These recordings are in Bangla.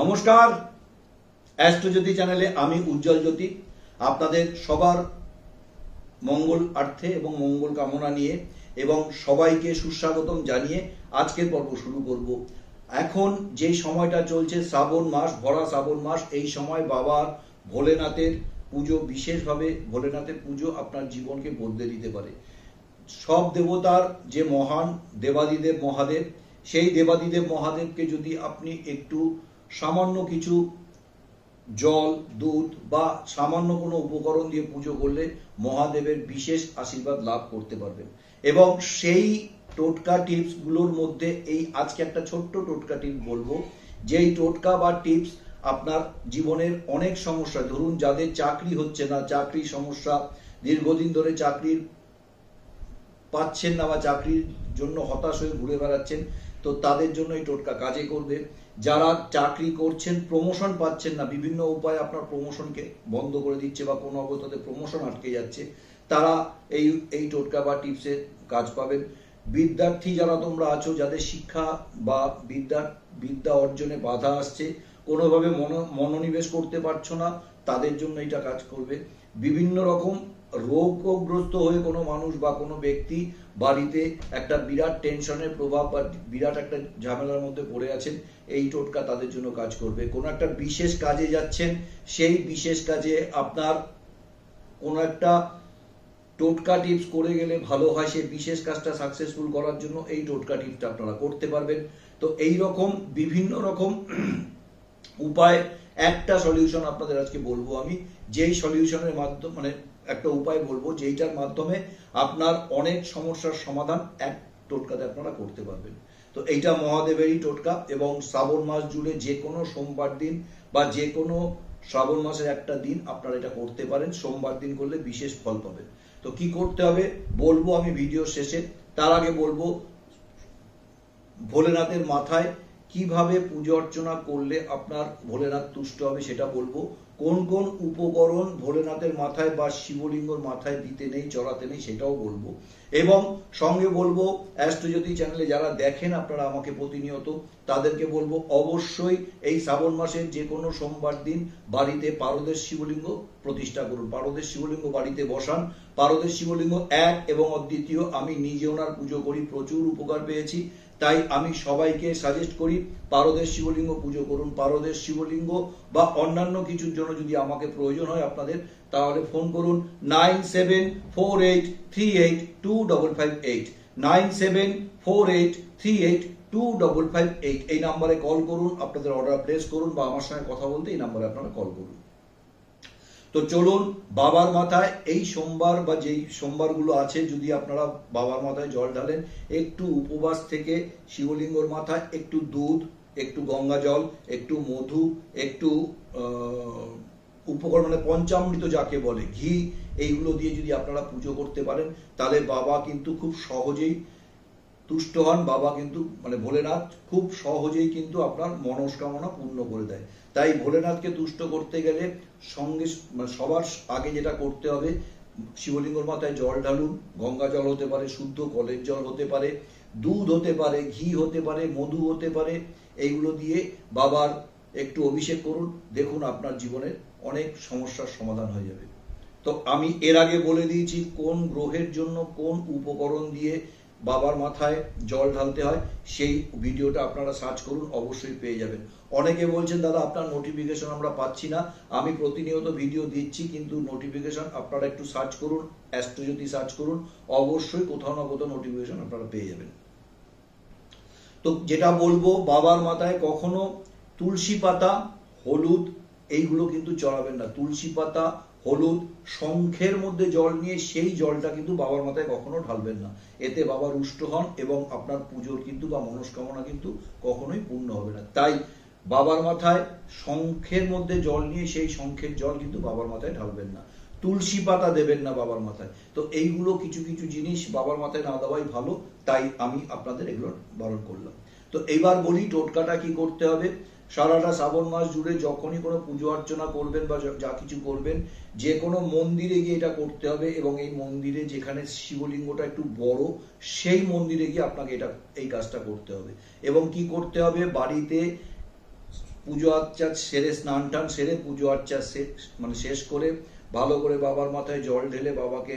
নমস্কার, অ্যাস্ট্রোজ্যোতি চ্যানেলে আমি উজ্জ্বল জ্যোতি আপনাদের সবার মঙ্গল আর্থে এবং মঙ্গল কামনা নিয়ে এবং সবাইকে সুস্বাগতম জানিয়ে আজকের পর্ব শুরু করব। এখন যে সময়টা চলছে শ্রাবণ মাস, ভরা শ্রাবণ মাস, এই সময় বাবার ভোলেনাথের পুজো, বিশেষভাবে ভোলেনাথের পুজো আপনার জীবনকে বদলে দিতে পারে। সব দেবতার যে মহান দেবাদিদেব মহাদেব, সেই দেবাদিদেব মহাদেবকে যদি আপনি একটু সামান্য কিছু জল, দুধ বা সামান্য কোনো উপকরণ দিয়ে পুজো করলে মহাদেবের বিশেষ আশীর্বাদ লাভ করতে পারবেন। এবং সেই টোটকা টিপস গুলোর মধ্যে এই আজকে একটা ছোট্ট টোটকা টিপস বলবো, যেই টোটকা বা টিপস আপনার জীবনের অনেক সমস্যা, ধরুন যাদের চাকরি হচ্ছে না, চাকরির সমস্যা, দীর্ঘদিন ধরে চাকরির পাচ্ছেন না বা চাকরির জন্য হতাশ হয়ে ঘুরে বেড়াচ্ছেন, তো তাদের জন্য এই টোটকা কাজে করবে। যারা চাকরি করছেন, প্রমোশন পাচ্ছেন না, বিভিন্ন উপায়ে আপনার প্রমোশনকে বন্ধ করে দিচ্ছে বা কোনো অবস্থাতে প্রমোশন আটকে যাচ্ছে, তারা এই টোটকা বা টিপসের কাজ পাবেন। বিদ্যার্থী যারা তোমরা আছো, যাদের শিক্ষা বা বিদ্যা অর্জনে বাধা আসছে, কোনোভাবে মনোনিবেশ করতে পারছো না, তাদের জন্য এটা কাজ করবে। বিভিন্ন রকম রোগগ্রস্ত হয়ে কোনো মানুষ বা কোনো ব্যক্তি বাড়িতে একটা বিরাট টেনশনের প্রভাব বা বিরাট একটা ঝামেলার মধ্যে পড়ে আছেন, এই টোটকা তাদের জন্য কাজ করবে। কোনো একটা বিশেষ কাজে যাচ্ছেন, সেই বিশেষ কাজে আপনার কোনো একটা টোটকা টিপস করে গেলে ভালো হয়, সেই বিশেষ কাজটা সাকসেসফুল করার জন্য এই টোটকা টিপসটা আপনারা করতে পারবেন। তো এই রকম বিভিন্ন রকম উপায়, একটা সলিউশন আপনাদের আজকে বলবো আমি, যেই সলিউশনের মাধ্যমে মানে একটা উপায় বলবো যেইটার মাধ্যমে আপনার অনেক সমস্যার সমাধান এক টোটকাতে আপনারা করতে পারবেন। তো এইটা মহাদেবেরই টোটকা এবং শ্রাবণ মাস জুড়ে যে কোনো সোমবার দিন বা যে কোনো শ্রাবণ মাসের একটা দিন আপনারা এটা করতে পারেন। সোমবার দিন করলে বিশেষ ফল পাবেন। তো কি করতে হবে বলবো আমি ভিডিও শেষে। তার আগে বলবো ভোলেনাথের মাথায় কিভাবে পুজো অর্চনা করলে আপনার ভোলেনাথ তুষ্ট হবে সেটা বলবো। কোন কোন উপকরণ ভোলেনাথের মাথায় বা শিবলিঙ্গর মাথায় দিতে নেই, চড়াতে নেই, সেটাও বলবো। এবং সঙ্গে বলবো অ্যাস্ট্রোজ্যোতি চ্যানেলে যারা দেখেন আপনারা আমাকে প্রতিনিয়ত, তাদেরকে বলবো অবশ্যই এই শ্রাবণ মাসের যে কোনো সোমবার দিন বাড়িতে পারদের শিবলিঙ্গ প্রতিষ্ঠা করুন, পারদের শিবলিঙ্গ বাড়িতে বসান। পারদের শিবলিঙ্গ এক এবং অদ্বিতীয়, আমি নিজে ওনার পুজো করি, প্রচুর উপকার পেয়েছি, তাই আমি সবাইকে সাজেস্ট করি পারদের শিবলিঙ্গ পুজো করুন। পারদের শিবলিঙ্গ বা অন্যান্য কিছুর জন্য যদি আমাকে প্রয়োজন হয় আপনাদের, তাহলে ফোন করুন 9748382558, 9748382558, এই নাম্বারে কল করুন, আপনাদের অর্ডার প্লেস করুন বা আমার সঙ্গে কথা বলতে এই নাম্বারে আপনারা কল করুন। তো চলুন, বাবার মাথায় এই সোমবার বা যেই সোমবারগুলো আছে, যদি আপনারা বাবার মাথায় জল ঢালেন, একটু উপবাস থেকে শিবলিঙ্গর মাথায় একটু দুধ, একটু গঙ্গা জল, একটু মধু, একটু উপকরণ মানে পঞ্চামৃত যাকে বলে, ঘি, এইগুলো দিয়ে যদি আপনারা পুজো করতে পারেন, তাহলে বাবা কিন্তু খুব সহজেই তুষ্ট হন। বাবা কিন্তু মানে ভোলেনাথ খুব সহজেই কিন্তু আপনার মনস্কামনা পূর্ণ করে দেয়। তাই ভোলেনাথকে তুষ্ট করতে গেলে সঙ্গে সবার আগে যেটা করতে হবে, শিবলিঙ্গর মাথায় জল ঢালুন। গঙ্গা জল হতে পারে, শুদ্ধ কলের জল হতে পারে, দুধ হতে পারে, ঘি হতে পারে, মধু হতে পারে, এইগুলো দিয়ে বাবার একটু অভিষেক করুন। দেখুন আপনার জীবনের অনেক সমস্যার সমাধান হয়ে যাবে। তো আমি এর আগে বলে দিয়েছি কোন গ্রহের জন্য কোন উপকরণ দিয়ে বাবার মাথায় জল ঢালতে হয়, সেই ভিডিওটা আপনারা সার্চ করুন, অবশ্যই পেয়ে যাবেন। অনেকে বলছেন দাদা আপনার নোটিফিকেশন আমরা পাচ্ছি না, আমি প্রতিনিয়ত ভিডিও দিচ্ছি কিন্তু নোটিফিকেশন আপনারা একটু সার্চ করুন, অ্যাস্ট্রোজ্যোতি সার্চ করুন, অবশ্যই কোথাও না কোথাও নোটিফিকেশন আপনারা পেয়ে যাবেন। তো যেটা বলবো, বাবার মাথায় কখনো তুলসী পাতা, হলুদ এইগুলো কিন্তু চড়াবেন না। তুলসী পাতা, হলুদ, শঙ্খের মধ্যে জল নিয়ে সেই জলটা কিন্তু বাবার মাথায় কখনো ঢালবেন না। এতে বাবা রুষ্ট হন এবং আপনার পুজোর কিন্তু বা মনস্কামনা কিন্তু কখনোই পূর্ণ হবে না। তাই বাবার মাথায় শঙ্খের মধ্যে জল নিয়ে সেই শঙ্খের জল কিন্তু বাবার মাথায় ঢালবেন না। তুলসী পাতা দেবেন না বাবার মাথায়। তো এইগুলো কিছু কিছু জিনিস বাবার মাথায় না দেওয়াই ভালো, তাই আমি আপনাদের এগুলো বারণ করলাম। তো এইবার বলি টোটকাটা কি করতে হবে। সারাটা শ্রাবণ মাস জুড়ে যখনই কোনো পুজো অর্চনা করবেন বা যা কিছু করবেন, যে কোনো মন্দিরে গিয়ে এটা করতে হবে এবং এই মন্দিরে যেখানে শিবলিঙ্গটা একটু বড়, সেই মন্দিরে গিয়ে আপনাকে এই কাজটা করতে হবে। এবং কি করতে হবে, বাড়িতে পুজো আর্চা সেরে, স্নান টান সেরে পুজো আর্চা মানে শেষ করে ভালো করে বাবার মাথায় জল ঢেলে বাবাকে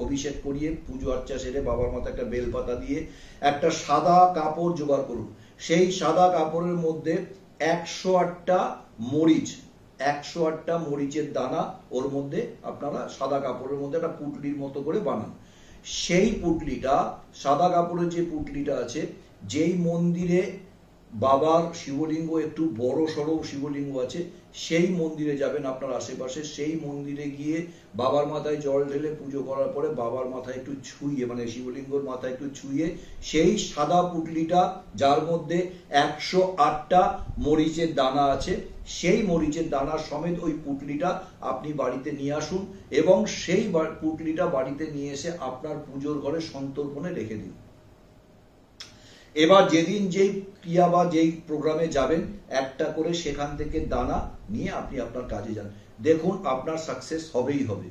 অভিষেক করিয়ে পুজো আর্চা সেরে বাবার মাথায় একটা বেলপাতা দিয়ে একটা সাদা কাপড় জোগাড় করুন। সেই সাদা কাপড়ের মধ্যে 108টা মরিচ, 108টা মরিচের দানা ওর মধ্যে আপনারা সাদা কাপড়ের মধ্যে একটা পুটলির মতো করে বানান। সেই পুটলিটা, সাদা কাপড়ের যে পুটলিটা আছে, যেই মন্দিরে বাবার শিবলিঙ্গ একটু বড় সড়ো শিবলিঙ্গ আছে, সেই মন্দিরে যাবেন আপনার আশেপাশে, সেই মন্দিরে গিয়ে বাবার মাথায় জল ঢেলে পুজো করার পরে বাবার মাথায় একটু ছুঁয়ে, মানে শিবলিঙ্গর মাথায় একটু ছুঁয়ে সেই সাদা পুটলিটা যার মধ্যে 108টা মরিচের দানা আছে, সেই মরিচের দানা সমেত ওই পুটলিটা আপনি বাড়িতে নিয়ে আসুন এবং সেই পুটলিটা বাড়িতে নিয়ে এসে আপনার পুজোর ঘরে সন্তর্পণে রেখে দিন। এবার যেদিন যেই ক্রিয়া বা যেই প্রোগ্রামে যাবেন একটা করে সেখান থেকে দানা নিয়ে আপনি আপনার কাজে যান, দেখুন আপনার সাকসেস হবেই হবে।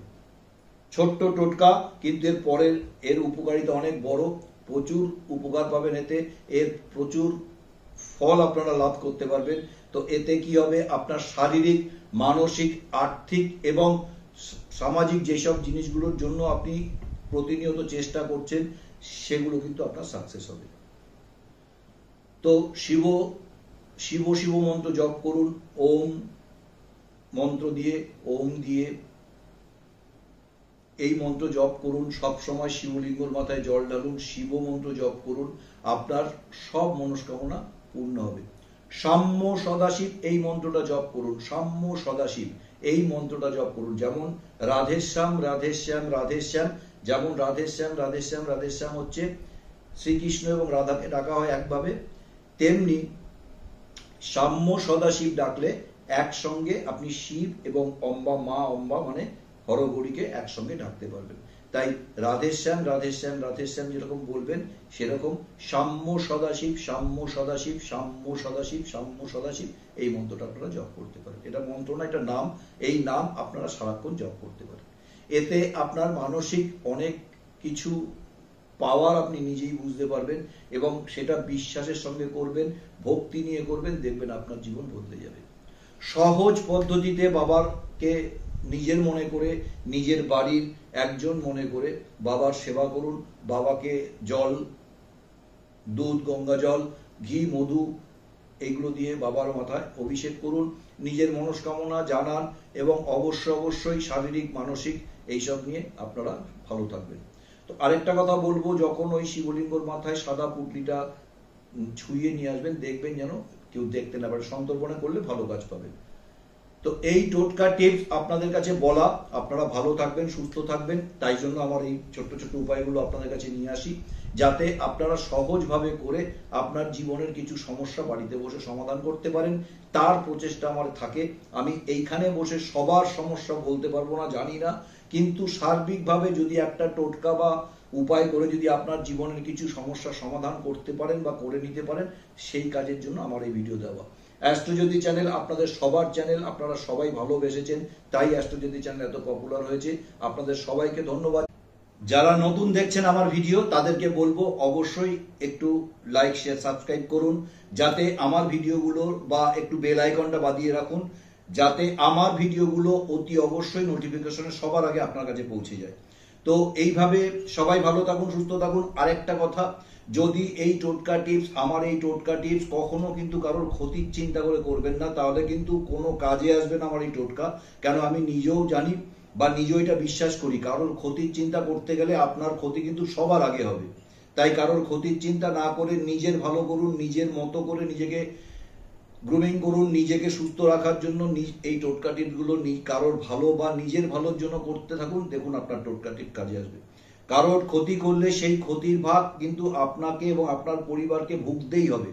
ছোট্ট টোটকা, কিন্তু এর পরের এর উপকারিতা অনেক বড়, প্রচুর উপকার পাবেন এতে, এর প্রচুর ফল আপনারা লাভ করতে পারবেন। তো এতে কি হবে, আপনার শারীরিক, মানসিক, আর্থিক এবং সামাজিক যেসব জিনিসগুলোর জন্য আপনি প্রতিনিয়ত চেষ্টা করছেন সেগুলো কিন্তু আপনার সাকসেস হবে। তো শিব শিব শিব মন্ত্র জপ করুন, ওম মন্ত্র দিয়ে, ওম দিয়ে এই মন্ত্র জপ করুন, সব সময় শিবলিঙ্গর মাথায় জল ঢালুন, শিব মন্ত্র জপ করুন, আপনার সব মনস্কামনা পূর্ণ হবে। সাম্য সদাশিব এই মন্ত্রটা জপ করুন, সাম্য সদাশিব এই মন্ত্রটা জপ করুন। যেমন রাধেশ্যাম রাধেশ্যাম রাধেশ্যাম, যেমন রাধেশ্যাম রাধেশ্যাম রাধেশ্যাম হচ্ছে শ্রীকৃষ্ণ এবং রাধাকে ডাকা হয় একভাবে, তেমনি সাম্য সদাশিব ডাকলে একসঙ্গে আপনি শিব এবং অম্বা, মা অম্বা মানে হরগৌরীকে একসঙ্গে ডাকতে পারবেন। তাই রাধেশ্যাম রাধেশ্যাম রাধেশ্যাম যেরকম বলবেন সেরকম সাম্য সদাশিব সাম্য সদাশিব সাম্য সদাশিব সাম্য সদাশিব এই মন্ত্রটা আপনারা জপ করতে পারেন। এটা মন্ত্র না, এটা নাম, এই নাম আপনারা সারাক্ষণ জপ করতে পারেন। এতে আপনার মানসিক অনেক কিছু পাওয়ার আপনি নিজেই বুঝতে পারবেন এবং সেটা বিশ্বাসের সঙ্গে করবেন, ভক্তি নিয়ে করবেন, দেখবেন আপনার জীবন বদলে যাবে। সহজ পদ্ধতিতে বাবাকে নিজের মনে করে, নিজের বাড়ির একজন মনে করে বাবার সেবা করুন। বাবাকে জল, দুধ, গঙ্গা জল, ঘি, মধু এইগুলো দিয়ে বাবার মাথায় অভিষেক করুন, নিজের মনস্কামনা জানান এবং অবশ্যই শারীরিক, মানসিক এইসব নিয়ে আপনারা ভালো থাকবেন। তো আরেকটা কথা বলবো, যখন ওই শিবলিঙ্গর মাথায় সাদা পুটলিটা ছুঁয়ে নিয়ে আসবেন, দেখবেন যেন কেউ দেখতে না পারে, সন্তর্পণে করলে ভালো কাজ পাবেন। তো এই টোটকা টিপস আপনাদের কাছে বলা, আপনারা ভালো থাকবেন, সুস্থ থাকবেন, তাই জন্য আমার এই ছোট্ট ছোট্ট উপায়গুলো আপনাদের কাছে নিয়ে আসি, যাতে আপনারা সহজভাবে করে আপনার জীবনের কিছু সমস্যা বাড়িতে বসে সমাধান করতে পারেন। তার প্রচেষ্টা আমার থাকে। আমি এইখানে বসে সবার সমস্যা বলতে পারবো না, জানি না, কিন্তু সার্বিকভাবে যদি একটা টোটকা বা উপায় করে যদি আপনার জীবনের কিছু সমস্যার সমাধান করতে পারেন বা করে নিতে পারেন, সেই কাজের জন্য আমার এই ভিডিও দেওয়া। অ্যাস্ট্রোজ্যোতি চ্যানেল আপনাদের সবার চ্যানেল, আপনারা সবাই ভালোবেসেছেন, তাই অ্যাস্ট্রোজ্যোতি চ্যানেল এত পপুলার হয়েছে। আপনাদের সবাইকে ধন্যবাদ। যারা নতুন দেখছেন আমার ভিডিও, তাদেরকে বলবো অবশ্যই একটু লাইক, শেয়ার, সাবস্ক্রাইব করুন, যাতে আমার ভিডিওগুলো বা একটু বেল আইকনটা বাজিয়ে রাখুন, যাতে আমার ভিডিওগুলো অতি অবশ্যই নোটিফিকেশনে সবার আগে আপনার কাছে পৌঁছে যায়। তো এইভাবে সবাই ভালো থাকুন, সুস্থ থাকুন। আরেকটা কথা, যদি এই টোটকা টিপস, আমার এই টোটকা টিপস কখনো কিন্তু কারোর ক্ষতির চিন্তা করে করবেন না, তাহলে কিন্তু কোনো কাজে আসবে না আমার এই টোটকা। কেন আমি নিজেও জানি বা নিজেও এটা বিশ্বাস করি, কারোর ক্ষতির চিন্তা করতে গেলে আপনার ক্ষতি কিন্তু সবার আগে হবে। তাই কারোর ক্ষতির চিন্তা না করে নিজের ভালো করুন, নিজের মতো করে নিজেকে গ্রুমিং করুন, নিজেকে সুস্থ রাখার জন্য এই টোটকা টিপগুলো কারোর ভালো বা নিজের ভালোর জন্য করতে থাকুন, দেখুন আপনার টোটকা টিপ কাজে আসবে। কারোর ক্ষতি করলে সেই ক্ষতির ভাগ কিন্তু আপনাকে এবং আপনার পরিবারকে ভুগতেই হবে।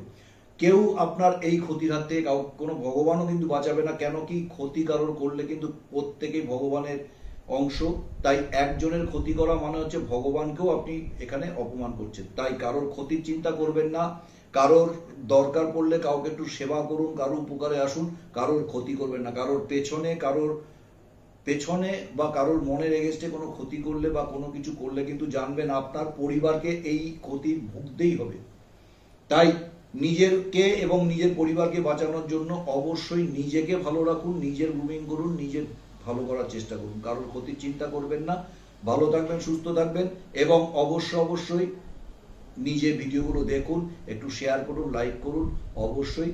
কেউ আপনার এই ক্ষতির হাত থেকে কোনো ভগবানও কিন্তু বাঁচাবে না। কেন কি, ক্ষতি কারোর করলে কিন্তু প্রত্যেকেই ভগবানের অংশ। তাই একজনের ক্ষতি করা মানে হচ্ছে ভগবানকেও আপনি এখানে অপমান করছেন। তাই কারোর ক্ষতির চিন্তা করবেন না, কারোর দরকার পড়লে কাউকে একটু সেবা করুন, কারোর উপকারে আসুন, কারোর ক্ষতি করবেন না। কারোর পেছনে বা কারোর মনের এগেস্টে কোনো ক্ষতি করলে বা কোনো কিছু করলে কিন্তু জানবেন আপনার পরিবারকে এই ক্ষতি ভুগতেই হবে। তাই নিজেরকে এবং নিজের পরিবারকে বাঁচানোর জন্য অবশ্যই নিজেকে ভালো রাখুন, নিজের গ্রুমিং করুন, নিজের ভালো করার চেষ্টা করুন, কারোর ক্ষতির চিন্তা করবেন না। ভালো থাকবেন, সুস্থ থাকবেন এবং অবশ্যই নিজে ভিডিওগুলো দেখুন, একটু শেয়ার করুন, লাইক করুন, অবশ্যই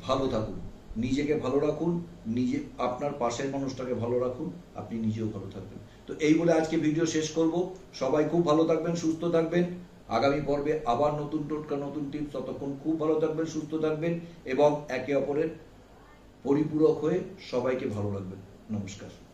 ভালো থাকুন, নিজেকে ভালো রাখুন, নিজে আপনার পাশের মানুষটাকে ভালো রাখুন, আপনি নিজেও ভালো থাকবেন। তো এই বলে আজকে ভিডিও শেষ করব। সবাই খুব ভালো থাকবেন, সুস্থ থাকবেন। আগামী পর্বে আবার নতুন টোটকা, নতুন টিপস। ততক্ষণ খুব ভালো থাকবেন, সুস্থ থাকবেন এবং একে অপরের পরিপূরক হয়ে সবাইকে ভালো রাখবেন। নমস্কার।